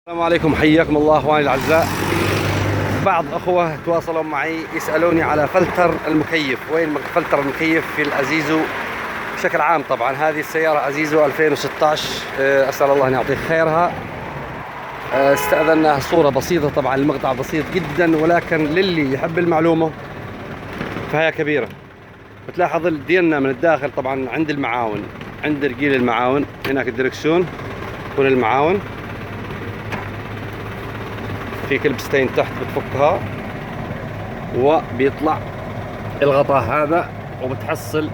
السلام عليكم، حياكم الله اخواني الاعزاء. بعض اخوه تواصلوا معي يسالوني على فلتر المكيف. وين فلتر المكيف في الازيزو بشكل عام؟ طبعا هذه السياره ازيزو 2016، اسال الله ان يعطيه خيرها. استاذنا صوره بسيطه، طبعا المقطع بسيط جدا، ولكن للي يحب المعلومه فهي كبيره. بتلاحظ دينا من الداخل طبعا عند المعاون، عند رجيل المعاون هناك الدركسيون، هنا المعاون في كلبستين تحت بتفكها وبيطلع الغطاء هذا، وبتحصل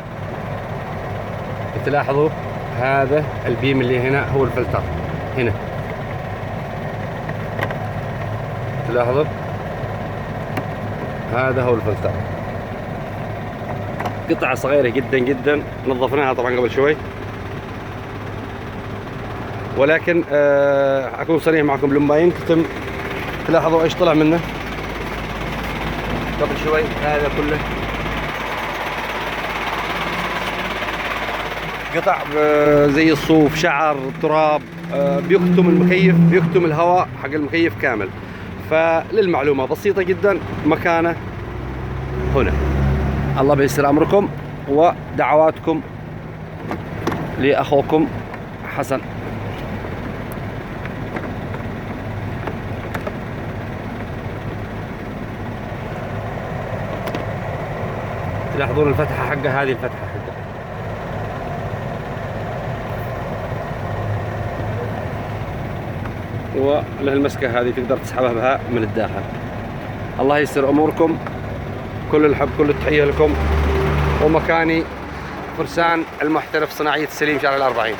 بتلاحظوا هذا البيم اللي هنا هو الفلتر. هنا تلاحظوا هذا هو الفلتر، قطعة صغيرة جدا جدا، نظفناها طبعا قبل شوي، ولكن اكون صريح معكم لما ينكتم تلاحظوا ايش طلع منه قبل شوي. هذا كله قطع زي الصوف، شعر، تراب، بيكتم المكيف، بيكتم الهواء حق المكيف كامل. فللمعلومة بسيطة جدا، مكانه هنا. الله بيسر امركم ودعواتكم لاخوكم حسن. تلاحظون الفتحة حقه، هذه الفتحة حقه، وله المسكة هذه تقدر تسحبها بها من الداخل. الله يسر اموركم، كل الحب كل التحية لكم. ومكاني فرسان المحترف صناعية سليم شارع 40.